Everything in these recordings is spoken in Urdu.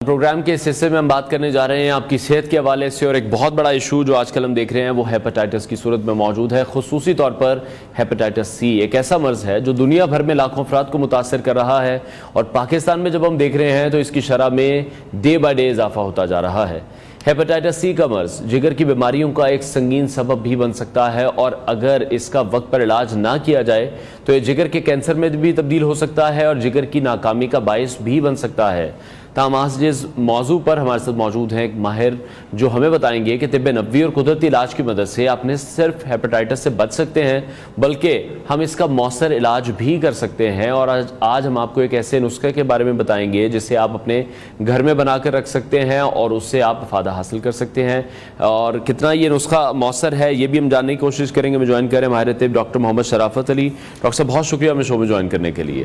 پروگرام کے اس حصے میں ہم بات کرنے جا رہے ہیں آپ کی صحت کے حوالے سے، اور ایک بہت بڑا ایشو جو آج کل ہم دیکھ رہے ہیں وہ ہیپاٹائٹس کی صورت میں موجود ہے، خصوصی طور پر ہیپاٹائٹس سی۔ ایک ایسا مرض ہے جو دنیا بھر میں لاکھوں افراد کو متاثر کر رہا ہے، اور پاکستان میں جب ہم دیکھ رہے ہیں تو اس کی شرح میں ڈے بائی ڈے اضافہ ہوتا جا رہا ہے۔ ہیپاٹائٹس سی کا مرض جگر کی بیماریوں کا ایک سنگین سبب بھی بن سکتا ہے، اور اگر اس کا وقت پر علاج نہ کیا جائے تو یہ جگر کے کینسر میں بھی تبدیل ہو سکتا ہے اور جگر کی ناکامی کا باعث بھی بن سکتا ہے۔ تاہم آج جس موضوع پر ہمارے ساتھ موجود ہیں ایک ماہر جو ہمیں بتائیں گے کہ طب نبوی اور قدرتی علاج کی مدد سے آپ نے صرف ہیپاٹائٹس سے بچ سکتے ہیں بلکہ ہم اس کا مؤثر علاج بھی کر سکتے ہیں، اور آج ہم آپ کو ایک ایسے نسخے کے بارے میں بتائیں گے جسے آپ اپنے گھر میں بنا کر رکھ سکتے ہیں اور اس سے آپ افادہ حاصل کر سکتے ہیں، اور کتنا یہ نسخہ مؤثر ہے یہ بھی ہم جاننے کی کوشش کریں گے۔ میں جوائن کریں ماہر طب ڈاکٹر محمد شرافت علی۔ ڈاکٹر صاحب بہت شکریہ ہمیں شو میں جوائن کرنے کے لیے۔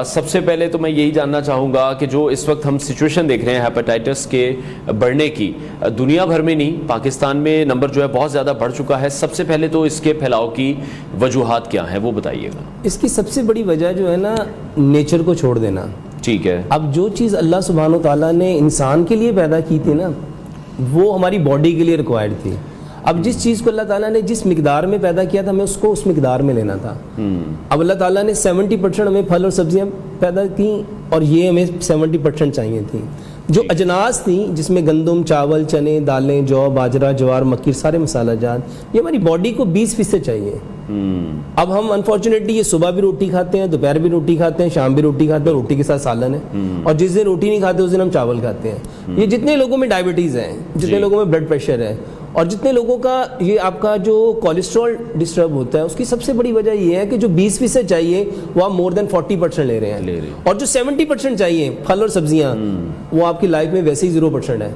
سب سے پہلے تو میں یہی جاننا چاہوں گا کہ جو اس وقت ہم سچویشن دیکھ رہے ہیں ہیپاٹائٹس کے بڑھنے کی، دنیا بھر میں نہیں پاکستان میں نمبر جو ہے بہت زیادہ بڑھ چکا ہے، سب سے پہلے تو اس کے پھیلاؤ کی وجوہات کیا ہیں وہ بتائیے گا۔ اس کی سب سے بڑی وجہ جو ہے نا نیچر کو چھوڑ دینا۔ ٹھیک ہے، اب جو چیز اللہ سبحانہ و تعالیٰ نے انسان کے لیے پیدا کی تھی نا وہ ہماری باڈی کے لیے ریکوائرڈ تھی۔ اب جس چیز کو اللہ تعالیٰ نے جس مقدار میں پیدا کیا تھا ہمیں اس کو اس مقدار میں لینا تھا۔ اب اللہ تعالیٰ نے 70% ہمیں پھل اور سبزیاں پیدا کی اور یہ ہمیں 70% چاہیے تھیں۔ جو اجناس تھیں جس میں گندم، چاول، چنے، دالیں، جو، باجرہ، جوار، مکئی، سارے مسالہ جات، یہ ہماری باڈی کو 20% چاہیے۔ اب ہم انفارچونیٹلی یہ صبح بھی روٹی کھاتے ہیں، دوپہر بھی روٹی کھاتے ہیں، شام بھی روٹی کھاتے ہیں، روٹی کے ساتھ سالن ہے، اور جس دن روٹی نہیں کھاتے اس دن ہم چاول کھاتے ہیں۔ یہ جتنے لوگوں میں ڈائبٹیز ہے، جتنے لوگوں میں بلڈ پریشر ہے، اور جتنے لوگوں کا یہ آپ کا جو کولیسٹرول ڈسٹرب ہوتا ہے، اس کی سب سے بڑی وجہ یہ ہے کہ جو 20% چاہیے وہ آپ مور دین 40% لے رہے ہیں، اور جو 70% چاہیے پھل اور سبزیاں وہ آپ کی لائف میں ویسے ہی 0% ہے۔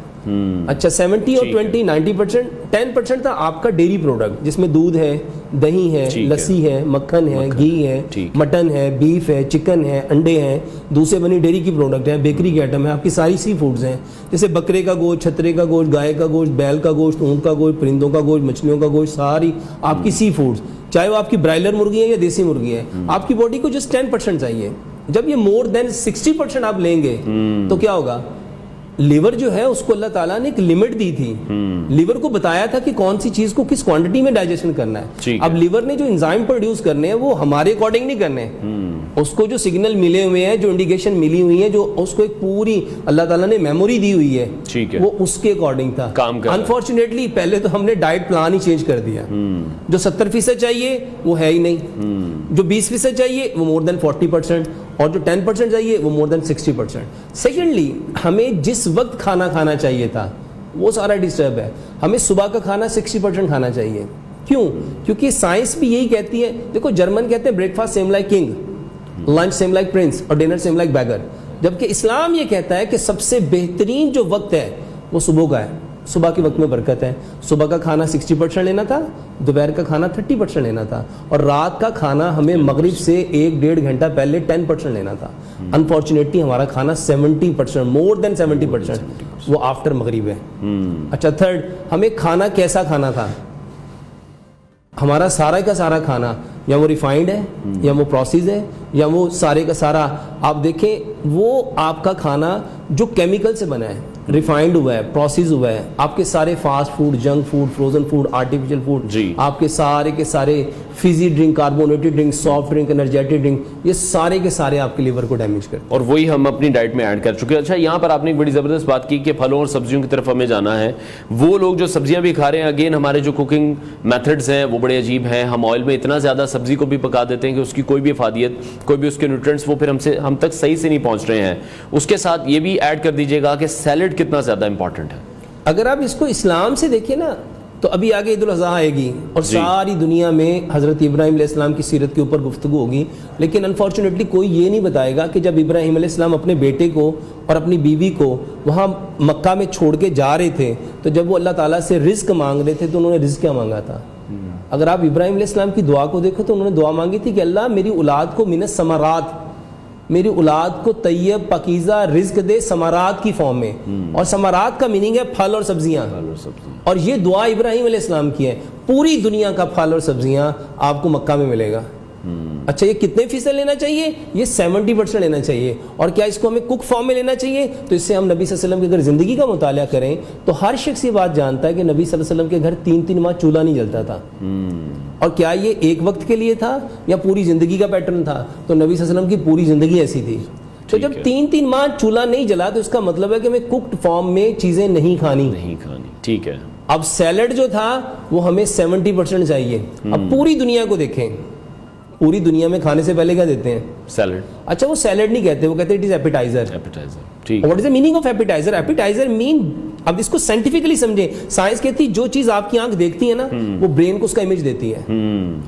اچھا 70 اور 20 90%، 10% تھا آپ کا ڈیری پروڈکٹ جس میں دودھ ہے، دہی ہے، لسی ہے، مکھن ہے، گھی ہے، مٹن ہے، بیف ہے، چکن ہے، انڈے ہیں، دودھ سے بنی ڈیری کی پروڈکٹ ہے، بیکری کے آئٹم ہے، آپ کی ساری سی فوڈز ہیں جیسے بکرے کا گوشت، چھترے کا گوشت، گائے کا گوشت، بیل کا گوشت، اونٹ کا گوشت، پرندوں کا گوشت، مچھلیوں کا گوشت، ساری آپ کی سی فوڈز، چاہے وہ آپ کی برائلر مرغی ہے یا دیسی مرغی ہے، آپ کی باڈی کو جسٹ 10% چاہیے۔ جب یہ مور دین 60% آپ لیں گے تو کیا ہوگا؟ لیور جو ہے اس کو اللہ تعالیٰ نے ایک لمٹ دی تھی، لیور کو بتایا تھا کہ کون سی چیز کو کس کوانٹٹی میں ڈائجیشن کرنا ہے۔ اب لیور نے جو انزائم پروڈیوس کرنے ہیں وہ ہمارے اکارڈنگ نہیں کرنے، اس کو جو سگنل ملے ہوئے ہیں، جو انڈیکیشن ملی ہوئی ہے، جو اس کو ایک پوری اللہ تعالیٰ نے میموری دی ہوئی ہے، وہ اس کے اکارڈنگ تھا۔ انفارچونیٹلی پہلے تو ہم نے ڈائٹ پلان ہی چینج کر دیا، جو 70% چاہیے وہ ہے ہی نہیں، جو 20% چاہیے وہ مور دین 40%، اور جو 10% چاہیے وہ مور دین 60%۔ سیکنڈلی ہمیں جس وقت کھانا کھانا چاہیے تھا وہ سارا ڈسٹرب ہے۔ ہمیں صبح کا کھانا 60% کھانا چاہیے۔ کیوں؟ کیونکہ سائنس بھی یہی کہتی ہے، دیکھو جرمن کہتے ہیں break fast same like king, lunch same like prince, اور ڈنر سیم لائک بیگر، جبکہ اسلام یہ کہتا ہے کہ سب سے بہترین جو وقت ہے وہ صبح کا ہے، صبح کے وقت میں برکت ہے۔ صبح کا کھانا 60% لینا تھا، دوپہر کا کھانا 30% لینا تھا، اور رات کا کھانا ہمیں مغرب سے 1-1.5 گھنٹہ پہلے 10% لینا تھا۔ انفارچونیٹلی ہمارا کھانا 70%، مور دین 70% وہ آفٹر مغرب ہے۔ اچھا تھرڈ، ہمیں کھانا کیسا کھانا تھا؟ ہمارا سارا کا سارا کھانا یا وہ ریفائنڈ ہے یا وہ پروسیس ہے یا وہ سارے کا سارا آپ دیکھیں وہ آپ کا کھانا جو کیمیکل سے بنا ہے، ریفائنڈ ہوا ہے، پروسیس ہوا ہے، آپ کے سارے fast food, junk food, frozen food, artificial food, آپ کے سارے Fazey drink, carbonated drink, soft drink, energetic drink, یہ سارے کے سارے آپ کے لیور کو ڈیمیج کرتے ہیں، اور وہی ہم اپنی ڈائٹ میں ایڈ کر چکے ہیں۔ اچھا یہاں پر آپ نے ایک بڑی زبردست بات کی کہ پھلوں اور سبزیوں کی طرف ہمیں جانا ہے۔ وہ لوگ جو سبزیاں بھی کھا رہے ہیں، اگین ہمارے جو کوکنگ میتھڈز ہیں وہ بڑے عجیب ہیں، ہم آئل میں اتنا زیادہ سبزی کو بھی پکا دیتے ہیں کہ اس کی کوئی بھی افادیت، کوئی بھی اس کے نیوٹرینٹس وہ پھر ہم تک صحیح سے نہیں پہنچ رہے ہیں۔ اس کے ساتھ یہ بھی ایڈ کر دیجیے گا کہ سیلڈ کتنا زیادہ امپورٹنٹ ہے۔ اگر آپ اس کو اسلام سے دیکھیں نا تو ابھی آگے عید الاضحیٰ آئے گی اور ساری دنیا میں حضرت ابراہیم علیہ السلام کی سیرت کے اوپر گفتگو ہوگی، لیکن انفارچونیٹلی کوئی یہ نہیں بتائے گا کہ جب ابراہیم علیہ السلام اپنے بیٹے کو اور اپنی بیوی کو وہاں مکہ میں چھوڑ کے جا رہے تھے تو جب وہ اللہ تعالیٰ سے رزق مانگ رہے تھے تو انہوں نے رزق کیا مانگا تھا؟ اگر آپ ابراہیم علیہ السلام کی دعا کو دیکھو تو انہوں نے دعا مانگی تھی کہ اللہ میری اولاد کو من الثمرات، میری اولاد کو طیب پاکیزہ رزق دے ثمرات کی فارم میں، اور ثمرات کا میننگ ہے پھل اور سبزیاں، اور یہ دعا ابراہیم علیہ السلام کی ہے۔ پوری دنیا کا پھل اور سبزیاں آپ کو مکہ میں ملے گا، اچھا یہ کتنے فیصد لینا چاہیے؟ یہ 70% لینا چاہیے. اور کیا اس کو ہمیں کک فارم میں لینا چاہیے؟ تو اس سے ہم نبی صلی اللہ علیہ وسلم کی اگر زندگی کا مطالعہ کریں تو ہر شخص یہ بات جانتا ہے کہ نبی صلی اللہ علیہ وسلم کے گھر 3 ماہ چولہا نہیں جلتا تھا. اور کیا یہ ایک وقت کے لیے تھا یا پوری زندگی کا پیٹرن تھا؟ تو نبی صلی اللہ علیہ وسلم کی پوری زندگی ایسی تھی. تو جب 3 ماہ چولہا نہیں جلا تو اس کا مطلب ہے کہ ہمیں ککڈ فارم میں چیزیں نہیں کھانی. ٹھیک ہے. اب سیلڈ جو تھا وہ ہمیں 70% چاہیے. اب پوری دنیا کو دیکھیں, پوری دنیا میں کھانے سے پہلے کیا دیتے ہیں؟ سیلڈ. اچھا وہ سیلڈ نہیں کہتے, وہ کہتے ہیں it is appetizer. What is the meaning of appetizer? Appetizer مین, اب اس کو سائنٹیفکلی سمجھیں. سائنس کہتی ہے جو چیز آپ کی آنکھ دیکھتی ہے نا وہ برین کو اس کا امیج دیتی ہے,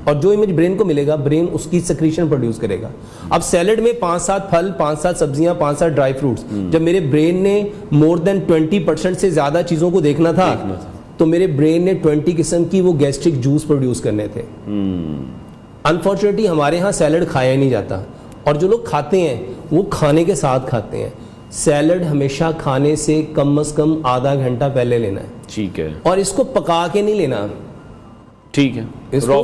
اور جو امیج برین کو ملے گا برین اس کی سیکریشن پروڈیوس کرے گا. اب سیلڈ میں 5-7 پھل, 5-7 سبزیاں, 5-7 ڈرائی فروٹس. جب میرے برین نے مور دین 20% سے زیادہ چیزوں کو دیکھنا تھا تو میرے برین نے 20 قسم کی وہ گیسٹرک جوس پروڈیوس کرنے تھے. انفارچونیٹلی ہمارے ہاں سیلڈ کھایا نہیں جاتا, اور جو لوگ کھاتے ہیں وہ کھانے کے ساتھ کھاتے ہیں. سیلڈ ہمیشہ کھانے سے کم از کم آدھا گھنٹہ پہلے لینا ہے. ٹھیک ہے. اور اس کو پکا کے نہیں لینا. ٹھیک ہے. را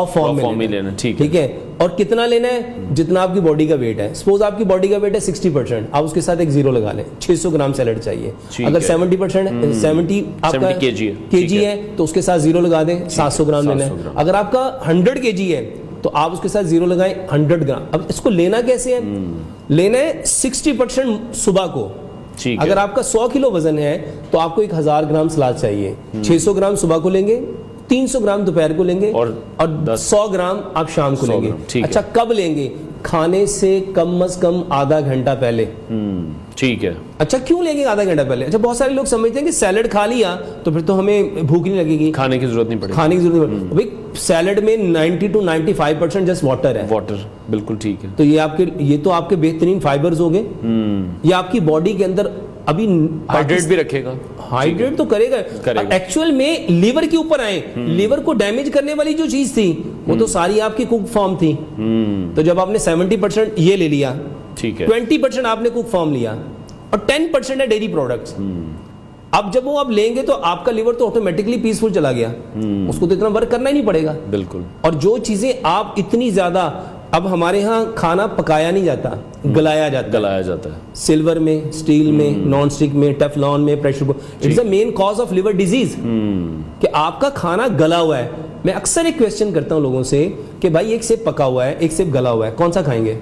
فارم میں لینا. ٹھیک ہے. اور کتنا لینا ہے؟ جتنا آپ کی باڈی کا ویٹ ہے. سپوز آپ کی باڈی کا ویٹ ہے 60%, آپ اس کے ساتھ ایک 0 لگا لیں, 600 گرام سیلڈ چاہیے. اگر 70% ہے, 70 آپ کا kg ہے تو اس کے ساتھ 0 لگا دیں, 700 گرام لینا ہے. اگر آپ کا 100 kg ہے تو آپ اس کے ساتھ 0 لگائیں, 100 گرام. اب اس کو لینا کیسے ہے؟ لینا ہے 60% صبح کو. اگر آپ کا 100 کلو وزن ہے تو آپ کو 1000 گرام سلاد چاہیے. 600 گرام صبح کو لیں گے, 300 گرام دوپہر کو لیں گے, اور 100 گرام آپ شام کو لیں گے. اچھا کب لیں گے؟ کھانے سے کم از کم آدھا گھنٹہ پہلے. ٹھیک ہے. اچھا کیوں لیں گے آدھا گھنٹہ پہلے؟ اچھا بہت سارے لوگ سمجھتے ہیں کہ سیلڈ کھا لیا تو پھر تو ہمیں بھوک نہیں لگے گی, کھانے کی ضرورت نہیں پڑے گی. کھانے کی ضرورت نہیں. بھائی سیلڈ میں 90 to 95% جسٹ واٹر ہے. واٹر بالکل ٹھیک ہے. تو یہ تو آپ کے بہترین فائبرز ہو گئے. یہ آپ کی باڈی کے اندر ابھی ہائیڈریٹ بھی رکھے گا. ہائیڈریٹ تو کرے گا. ایکچوئل میں لیور کے اوپر آئے, لیور کو ڈیمیج کرنے والی جو چیز تھی وہ تو ساری آپ کی کک فارم تھی. تو جب آپ نے 70% یہ لے لیا, 20% آپ نے کک فارم لیا, اور 10% ہے ڈیری پروڈکٹس. اب جب وہ آپ لیں گے تو آپ کا لیور تو آٹومیٹکلی پیسفل چلا گیا, اس کو تو اتنا ورک کرنا ہی نہیں پڑے گا. بالکل. اور جو چیزیں آپ اتنی زیادہ, اب ہمارے ہاں کھانا پکایا نہیں جاتا, گلایا جاتا ہے. سلور میں, اسٹیل میں, نان اسٹک میں, ٹیفلون میں, pressure cooker. It's a main cause of liver disease کہ آپ کا کھانا گلا ہوا ہے. میں اکثر ایک کویسچن کرتا ہوں لوگوں سے کہ بھائی ایک سیب پکا ہوا ہے, ایک سیب گلا ہوا ہے, کون سا کھائیں گے؟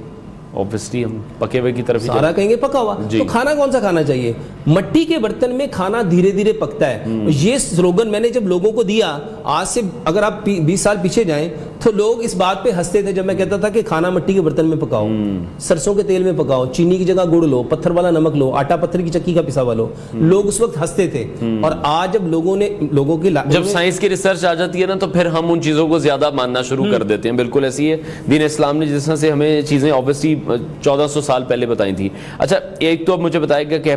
اوبویسلی ہم پکے ہوئے کی طرف سارا کہیں گے پکا ہوا. تو کھانا کون سا کھانا چاہیے؟ مٹی کے برتن میں کھانا دھیرے دھیرے پکتا ہے. یہ سلوگن میں نے جب لوگوں کو دیا, آج سے اگر آپ 20 سال پیچھے جائیں تو لوگ اس بات پہ ہنستے تھے جب میں کہتا تھا کہ کھانا مٹی کے برتن میں پکاؤ, سرسوں کے تیل میں پکاؤ, چینی کی جگہ گڑ لو, پتھر والا نمک لو, آٹا پتھر کی چکی کا پسا ہوا لو. لوگ اس وقت ہنستے تھے. اور آج جب لوگوں کی جب سائنس کی ریسرچ آ جاتی ہے نا تو پھر ہم ان چیزوں کو زیادہ ماننا شروع کر دیتے ہیں. بالکل ایسی ہے دین اسلام نے جس طرح سے ہمیں چیزیں اوبویسلی 1400 سال پہلے بتائی تھی. اچھا ایک تو اب مجھے بتائے گا کہ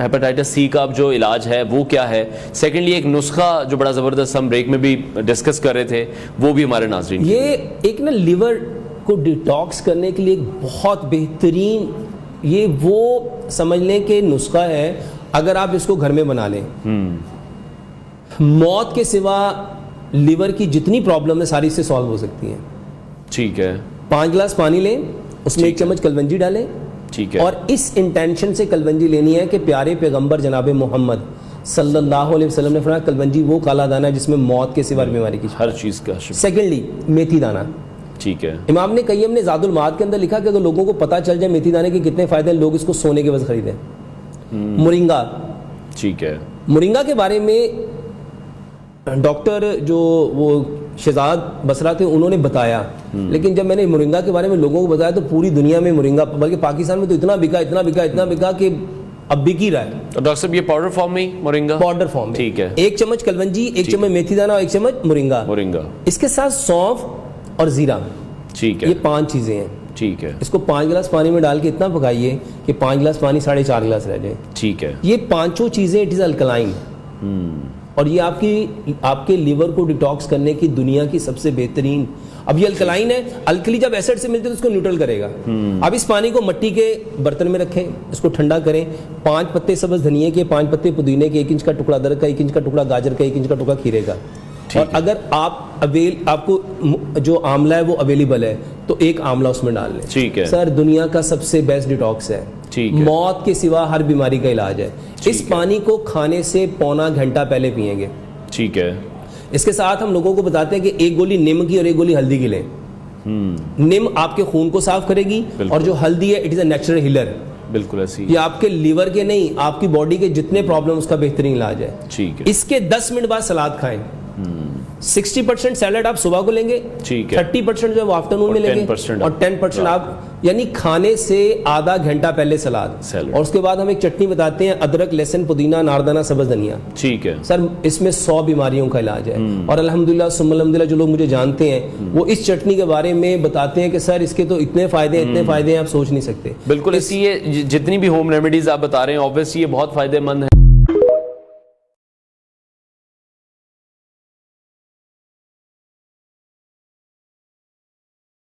ہیپاٹائٹس سی کا اب جو علاج ہے وہ کیا ہے. سیکنڈلی ایک نسخہ جو بڑا زبردست ہم بریک میں بھی ڈسکس کر رہے تھے وہ بھی ہمارے ناظرین. یہ ایک نا لیور کو ڈیٹاکس کرنے کے لیے ایک بہت بہترین, یہ وہ سمجھ لیں کہ نسخہ ہے. اگر آپ اس کو گھر میں بنا لیں, موت کے سوا لیور کی جتنی پرابلم ہے ساری اس سے سالو ہو سکتی ہیں. ٹھیک ہے. 5 گلاس پانی لیں, اس میں 1 چمچ کلونجی ڈالیں. ٹھیک ہے. اور اس انٹینشن سے کلونجی لینی ہے کہ پیارے پیغمبر جناب محمد صلی اللہ علیہ وسلم نے فرمایا کلونجی وہ کالا دانہ جس میں موت کے سوا بیماری کی ہر چیز کا. سیکنڈلی میتھی دانہ. ٹھیک ہے. امام نے قیم نے زاد المعاد کے اندر لکھا کہ اگر لوگوں کو پتہ چل جائے میتھی دانے کے کتنے فائدے ہیں, لوگ اس کو سونے کے وقت خریدیں. مورنگا. ٹھیک ہے. مورنگا کے بارے میں ڈاکٹر جو وہ شہزاد بصرہ تھے انہوں نے بتایا, لیکن جب میں نے مورنگا کے بارے میں لوگوں کو بتایا تو پوری دنیا میں مورنگا, بلکہ پاکستان میں تو اتنا بکا کہ اب بک ہی رہا ہے. ڈاکٹر صاحب یہ پاؤڈر فارم میں مورنگا, پاؤڈر فارم میں. ٹھیک ہے. 1 چمچ کلونجی, 1 چمچ میتھی دانہ اور 1 چمچ مورنگا. اس کے ساتھ سونف اور زیرہ. ٹھیک ہے. یہ 5 چیزیں ہیں. ٹھیک ہے. اس کو 5 گلاس پانی میں ڈال کے اتنا پکائیے کہ 5 گلاس پانی 4.5 گلاس رہ جائے. ٹھیک ہے. یہ 5 چیزیں اٹ از الکلائن, اور یہ آپ کے لیور کو ڈیٹاکس کرنے کی دنیا کی سب سے بہترین. اب یہ الکلائن ہے, الکلی جب ایسڈ سے ملتے تو اس کو نیوٹرل کرے گا. اب اس پانی کو مٹی کے برتن میں رکھیں, اس کو ٹھنڈا کریں. 5 پتے سبز دھنیے کے, 5 پتے پودینے کے, 1 انچ کا ٹکڑا ادرک کا, 1 انچ کا ٹکڑا گاجر کا, 1 انچ کا ٹکڑا کھیرے کا. اور اگر آپ کو جو آملہ ہے وہ اویلیبل ہے تو ایک آملہ اس میں ڈال لیں. ٹھیک ہے سر دنیا کا سب سے بیسٹ ڈیٹاکس ہے, موت کے سوا ہر بیماری کا علاج ہے. اس پانی کو کھانے سے پونا گھنٹہ پہلے پئیں گے. ٹھیک ہے. اس کے ساتھ ہم لوگوں کو بتاتے ہیں کہ ایک گولی نیم کی اور ایک گولی ہلدی کی لیں. نیم آپ کے خون کو صاف کرے گی اور جو ہلدی ہے it is a natural healer. بالکل ایسی یہ آپ کے لیور کے نہیں, آپ کی باڈی کے جتنے پرابلم اس کا بہترین علاج ہے. ٹھیک ہے. اس کے 10 منٹ بعد سلاد کھائیں. 60% سیلڈ آپ صبح کو لیں گے, 30% جو ہے وہ آفٹرنون میں لیں گے, اور 10% آپ یعنی کھانے سے آدھا گھنٹہ پہلے سلاد. اور اس کے بعد ہم ایک چٹنی بتاتے ہیں, ادرک, لہسن, پودینہ, ناردانہ, سبز دھنیا. ٹھیک ہے سر اس میں 100 بیماریوں کا علاج ہے. اور الحمدللہ ثم الحمدللہ جو لوگ مجھے جانتے ہیں وہ اس چٹنی کے بارے میں بتاتے ہیں کہ سر اس کے تو اتنے فائدے ہیں آپ سوچ نہیں سکتے. بالکل. اسی یہ جتنی بھی ہوم ریمیڈیز آپ بتا رہے ہیں آبویسلی یہ بہت فائدہ مند ہے.